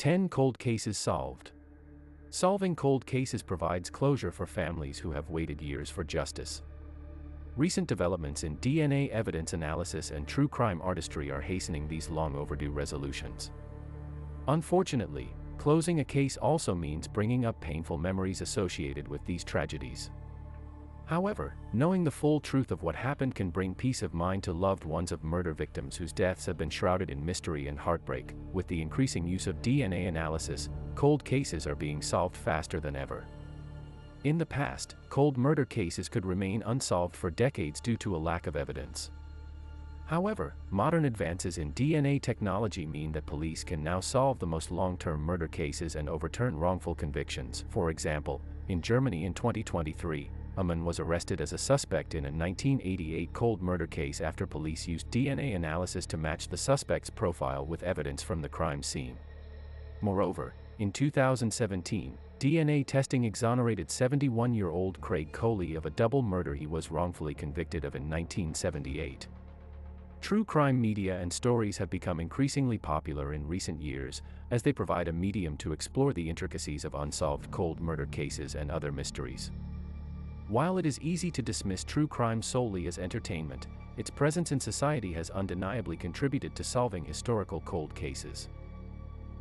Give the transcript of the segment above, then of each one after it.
10 Cold Cases Solved. Solving cold cases provides closure for families who have waited years for justice. Recent developments in DNA evidence analysis and true crime artistry are hastening these long overdue resolutions. Unfortunately, closing a case also means bringing up painful memories associated with these tragedies. However, knowing the full truth of what happened can bring peace of mind to loved ones of murder victims whose deaths have been shrouded in mystery and heartbreak. With the increasing use of DNA analysis, cold cases are being solved faster than ever. In the past, cold murder cases could remain unsolved for decades due to a lack of evidence. However, modern advances in DNA technology mean that police can now solve the most long-term murder cases and overturn wrongful convictions. For example, in Germany in 2023, a man was arrested as a suspect in a 1988 cold murder case after police used DNA analysis to match the suspect's profile with evidence from the crime scene. Moreover, in 2017, DNA testing exonerated 71-year-old Craig Coley of a double murder he was wrongfully convicted of in 1978. True crime media and stories have become increasingly popular in recent years, as they provide a medium to explore the intricacies of unsolved cold murder cases and other mysteries. While it is easy to dismiss true crime solely as entertainment, its presence in society has undeniably contributed to solving historical cold cases.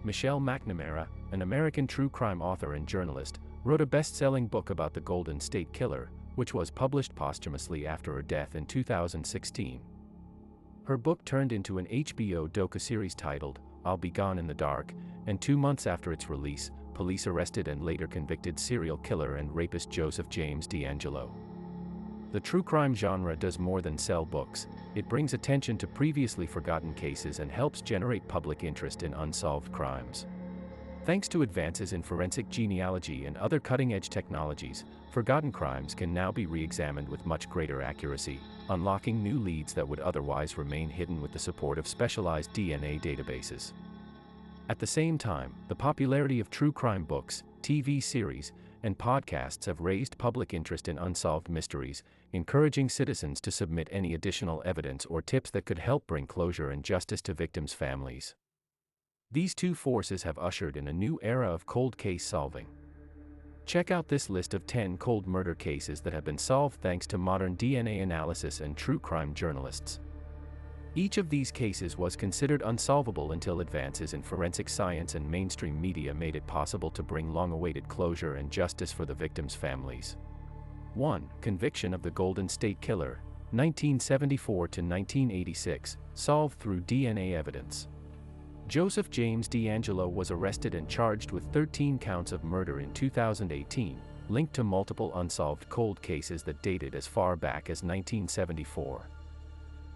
Michelle McNamara, an American true crime author and journalist, wrote a best-selling book about the Golden State Killer, which was published posthumously after her death in 2016. Her book turned into an HBO docuseries titled, I'll Be Gone in the Dark, and 2 months after its release, police arrested and later convicted serial killer and rapist Joseph James DeAngelo. The true crime genre does more than sell books. It brings attention to previously forgotten cases and helps generate public interest in unsolved crimes. Thanks to advances in forensic genealogy and other cutting-edge technologies, forgotten crimes can now be re-examined with much greater accuracy, unlocking new leads that would otherwise remain hidden with the support of specialized DNA databases. At the same time, the popularity of true crime books, TV series, and podcasts have raised public interest in unsolved mysteries, encouraging citizens to submit any additional evidence or tips that could help bring closure and justice to victims' families. These two forces have ushered in a new era of cold case solving. Check out this list of 10 cold murder cases that have been solved thanks to modern DNA analysis and true crime journalists. Each of these cases was considered unsolvable until advances in forensic science and mainstream media made it possible to bring long-awaited closure and justice for the victims' families. 1. Conviction of the Golden State Killer, 1974 to 1986, solved through DNA evidence. Joseph James DeAngelo was arrested and charged with 13 counts of murder in 2018, linked to multiple unsolved cold cases that dated as far back as 1974.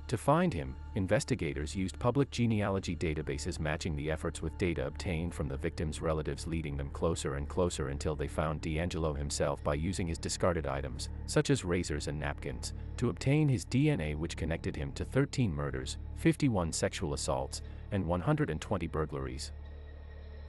To find him, investigators used public genealogy databases matching the efforts with data obtained from the victims' relatives, leading them closer and closer until they found DeAngelo himself by using his discarded items, such as razors and napkins, to obtain his DNA, which connected him to 13 murders, 51 sexual assaults, and 120 burglaries.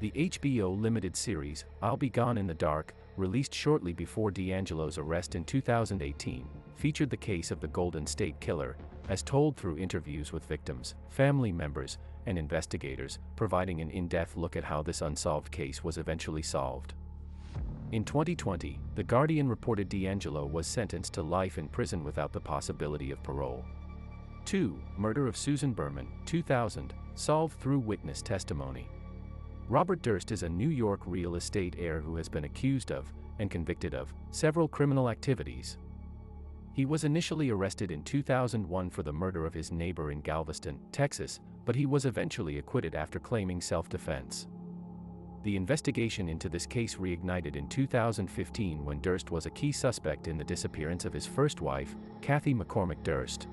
The HBO limited series, I'll Be Gone in the Dark, released shortly before DeAngelo's arrest in 2018, featured the case of the Golden State Killer, as told through interviews with victims, family members, and investigators, providing an in-depth look at how this unsolved case was eventually solved. In 2020, The Guardian reported DeAngelo was sentenced to life in prison without the possibility of parole. 2. Murder of Susan Berman, 2000, solved through witness testimony. Robert Durst is a New York real estate heir who has been accused of, and convicted of, several criminal activities. He was initially arrested in 2001 for the murder of his neighbor in Galveston, Texas, but he was eventually acquitted after claiming self-defense. The investigation into this case reignited in 2015 when Durst was a key suspect in the disappearance of his first wife, Kathy McCormick Durst.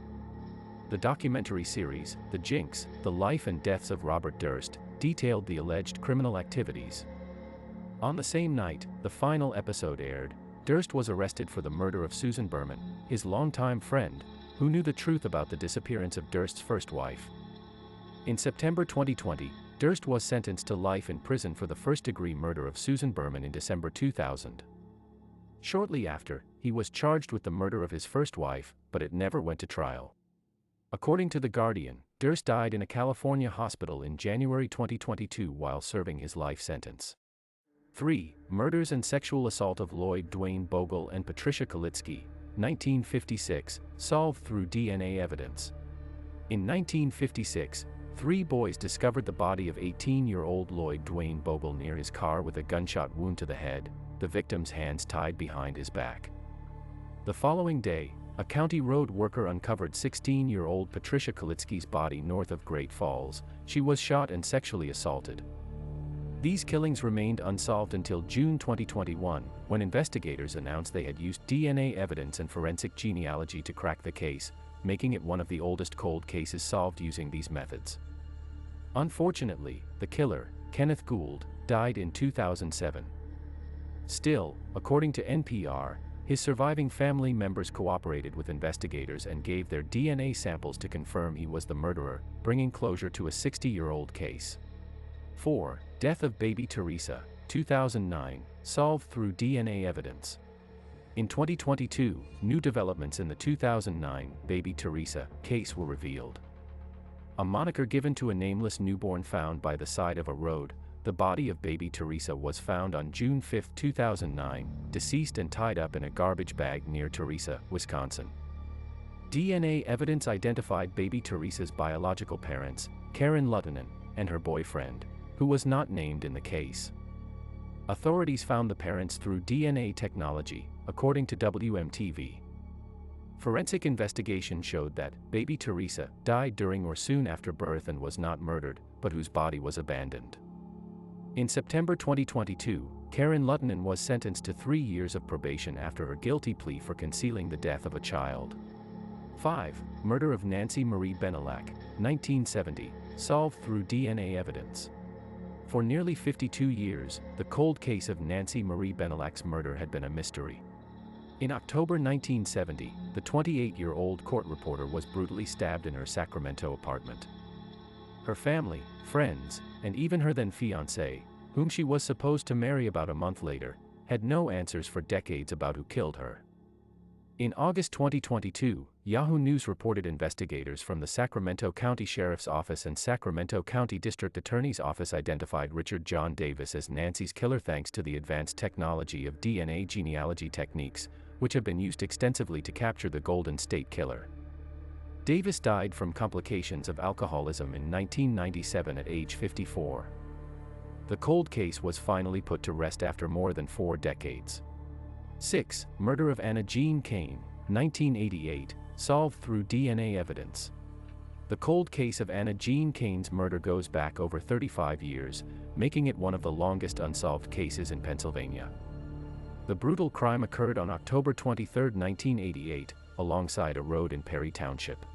The documentary series, The Jinx, The Life and Deaths of Robert Durst, detailed the alleged criminal activities. On the same night the final episode aired, Durst was arrested for the murder of Susan Berman, his longtime friend, who knew the truth about the disappearance of Durst's first wife. In September 2020, Durst was sentenced to life in prison for the first-degree murder of Susan Berman in December 2000. Shortly after, he was charged with the murder of his first wife, but it never went to trial. According to The Guardian, Durst died in a California hospital in January 2022 while serving his life sentence. 3. Murders and sexual assault of Lloyd Dwayne Bogle and Patricia Kalitsky, 1956, solved through DNA evidence. In 1956, 3 boys discovered the body of 18-year-old Lloyd Dwayne Bogle near his car with a gunshot wound to the head, the victim's hands tied behind his back. The following day, a county road worker uncovered 16-year-old Patricia Kalitsky's body north of Great Falls. She was shot and sexually assaulted. These killings remained unsolved until June 2021, when investigators announced they had used DNA evidence and forensic genealogy to crack the case, making it one of the oldest cold cases solved using these methods. Unfortunately, the killer, Kenneth Gould, died in 2007. Still, according to NPR, his surviving family members cooperated with investigators and gave their DNA samples to confirm he was the murderer, bringing closure to a 60-year-old case. 4. Death of baby Teresa, 2009, solved through DNA evidence. In 2022, new developments in the 2009 baby Teresa case were revealed. A moniker given to a nameless newborn found by the side of a road, the body of baby Teresa was found on June 5, 2009, deceased and tied up in a garbage bag near Teresa, Wisconsin. DNA evidence identified baby Teresa's biological parents, Karen Luttinen, and her boyfriend, who was not named in the case. Authorities found the parents through DNA technology, according to WMTV. Forensic investigation showed that baby Teresa died during or soon after birth and was not murdered, but whose body was abandoned. In September 2022, Karen Luttinen was sentenced to 3 years of probation after her guilty plea for concealing the death of a child. 5. Murder of Nancy Marie Benelak, 1970, solved through DNA evidence. For nearly 52 years, the cold case of Nancy Marie Benelak's murder had been a mystery. In October 1970, the 28-year-old court reporter was brutally stabbed in her Sacramento apartment. Her family, friends, and even her then-fiancé, whom she was supposed to marry about a month later, had no answers for decades about who killed her. In August 2022, Yahoo News reported investigators from the Sacramento County Sheriff's Office and Sacramento County District Attorney's Office identified Richard John Davis as Nancy's killer thanks to the advanced technology of DNA genealogy techniques, which have been used extensively to capture the Golden State Killer. Davis died from complications of alcoholism in 1997 at age 54. The cold case was finally put to rest after more than 4 decades. 6. Murder of Anna Jean Cain, 1988, solved through DNA evidence. The cold case of Anna Jean Cain's murder goes back over 35 years, making it one of the longest unsolved cases in Pennsylvania. The brutal crime occurred on October 23, 1988, alongside a road in Perry Township.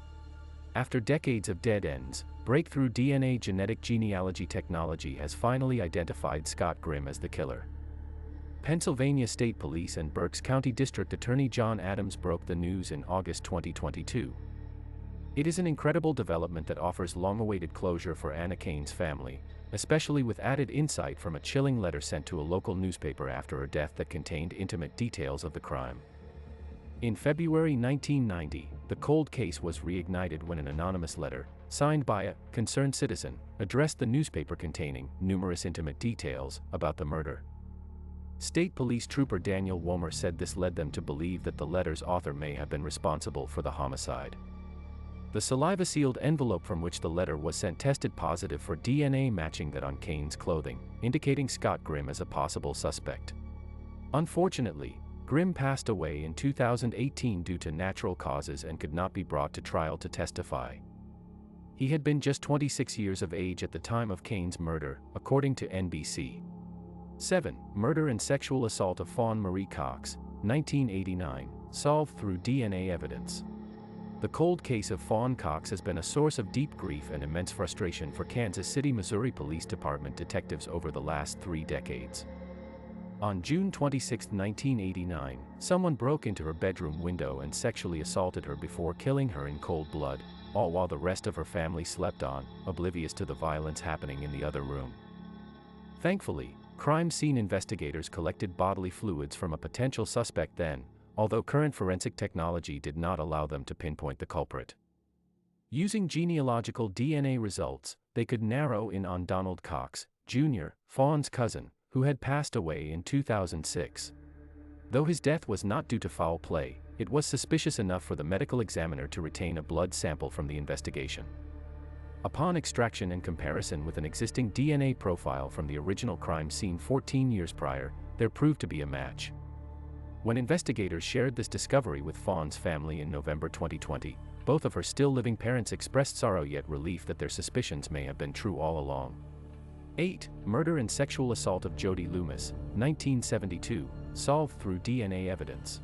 After decades of dead ends, breakthrough DNA genetic genealogy technology has finally identified Scott Grimm as the killer. Pennsylvania State Police and Berks County District Attorney John Adams broke the news in August 2022. It is an incredible development that offers long-awaited closure for Anna Cain's family, especially with added insight from a chilling letter sent to a local newspaper after her death that contained intimate details of the crime. In February 1990, the cold case was reignited when an anonymous letter, signed by a concerned citizen, addressed the newspaper containing numerous intimate details about the murder. State Police Trooper Daniel Womer said this led them to believe that the letter's author may have been responsible for the homicide. The saliva-sealed envelope from which the letter was sent tested positive for DNA matching that on Cain's clothing, indicating Scott Grimm as a possible suspect. Unfortunately, Grimm passed away in 2018 due to natural causes and could not be brought to trial to testify. He had been just 26 years of age at the time of Cain's murder, according to NBC. 7. Murder and sexual assault of Fawn Marie Cox, 1989, solved through DNA evidence. The cold case of Fawn Cox has been a source of deep grief and immense frustration for Kansas City, Missouri Police Department detectives over the last 3 decades. On June 26, 1989, someone broke into her bedroom window and sexually assaulted her before killing her in cold blood, all while the rest of her family slept on, oblivious to the violence happening in the other room. Thankfully, crime scene investigators collected bodily fluids from a potential suspect then, although current forensic technology did not allow them to pinpoint the culprit. Using genealogical DNA results, they could narrow in on Donald Cox, Jr., Fawn's cousin, who had passed away in 2006. Though his death was not due to foul play, it was suspicious enough for the medical examiner to retain a blood sample from the investigation. Upon extraction and comparison with an existing DNA profile from the original crime scene 14 years prior, there proved to be a match. When investigators shared this discovery with Fawn's family in November 2020, both of her still living parents expressed sorrow yet relief that their suspicions may have been true all along. 8. Murder and sexual assault of Jody Loomis, 1972, solved through DNA evidence.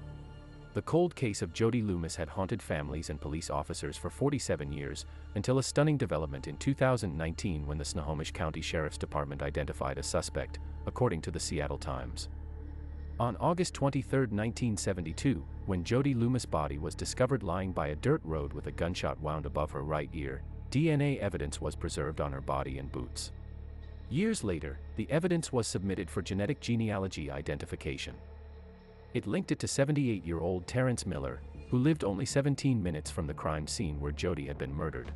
The cold case of Jody Loomis had haunted families and police officers for 47 years, until a stunning development in 2019 when the Snohomish County Sheriff's Department identified a suspect, according to the Seattle Times. On August 23, 1972, when Jody Loomis' body was discovered lying by a dirt road with a gunshot wound above her right ear, DNA evidence was preserved on her body and boots. Years later, the evidence was submitted for genetic genealogy identification. It linked it to 78-year-old Terrence Miller, who lived only 17 minutes from the crime scene where Jody had been murdered.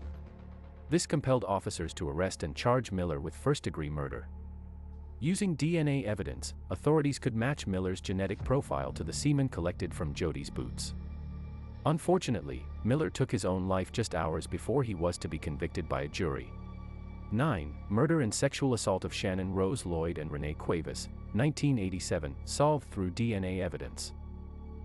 This compelled officers to arrest and charge Miller with first-degree murder. Using DNA evidence, authorities could match Miller's genetic profile to the semen collected from Jody's boots. Unfortunately, Miller took his own life just hours before he was to be convicted by a jury. 9. Murder and sexual assault of Shannon Rose Lloyd and Renee Cuevas, 1987, solved through DNA evidence.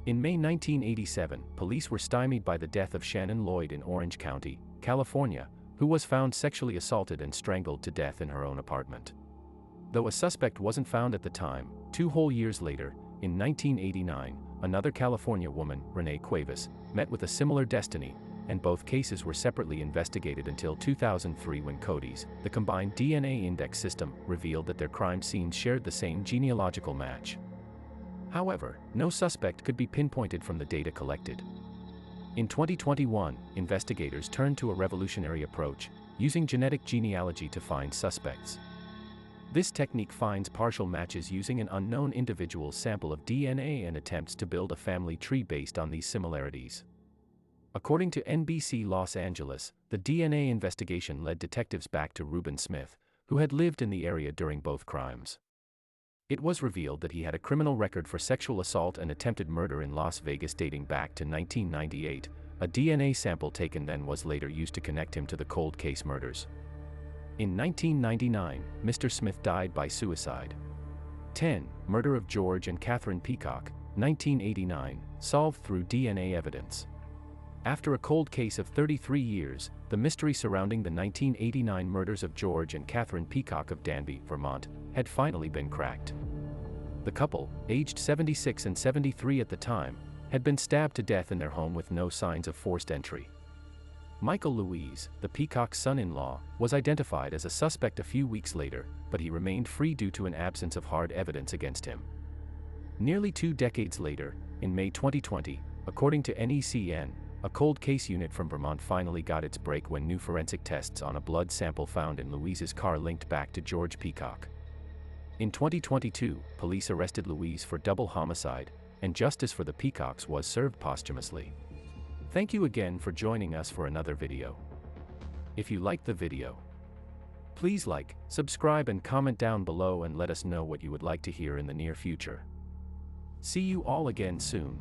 In May 1987, police were stymied by the death of Shannon Lloyd in Orange County, California, who was found sexually assaulted and strangled to death in her own apartment. Though a suspect wasn't found at the time, 2 whole years later, in 1989, another California woman, Renee Cuevas, met with a similar destiny, and both cases were separately investigated until 2003 when CODIS, the combined DNA index system, revealed that their crime scenes shared the same genealogical match. However, no suspect could be pinpointed from the data collected. In 2021, investigators turned to a revolutionary approach, using genetic genealogy to find suspects. This technique finds partial matches using an unknown individual's sample of DNA and attempts to build a family tree based on these similarities. According to NBC Los Angeles, the DNA investigation led detectives back to Reuben Smith, who had lived in the area during both crimes. It was revealed that he had a criminal record for sexual assault and attempted murder in Las Vegas dating back to 1998. A DNA sample taken then was later used to connect him to the cold case murders. In 1999, Mr. Smith died by suicide. 10. Murder of George and Catherine Peacock, 1989, solved through DNA evidence. After a cold case of 33 years, the mystery surrounding the 1989 murders of George and Catherine Peacock of Danby, Vermont, had finally been cracked. The couple, aged 76 and 73 at the time, had been stabbed to death in their home with no signs of forced entry. Michael Louise, the Peacock's son-in-law, was identified as a suspect a few weeks later, but he remained free due to an absence of hard evidence against him. Nearly 2 decades later, in May 2020, according to NECN, a cold case unit from Vermont finally got its break when new forensic tests on a blood sample found in Louise's car linked back to George Peacock. In 2022, police arrested Louise for double homicide, and justice for the Peacocks was served posthumously. Thank you again for joining us for another video. If you liked the video, please like, subscribe and comment down below and let us know what you would like to hear in the near future. See you all again soon.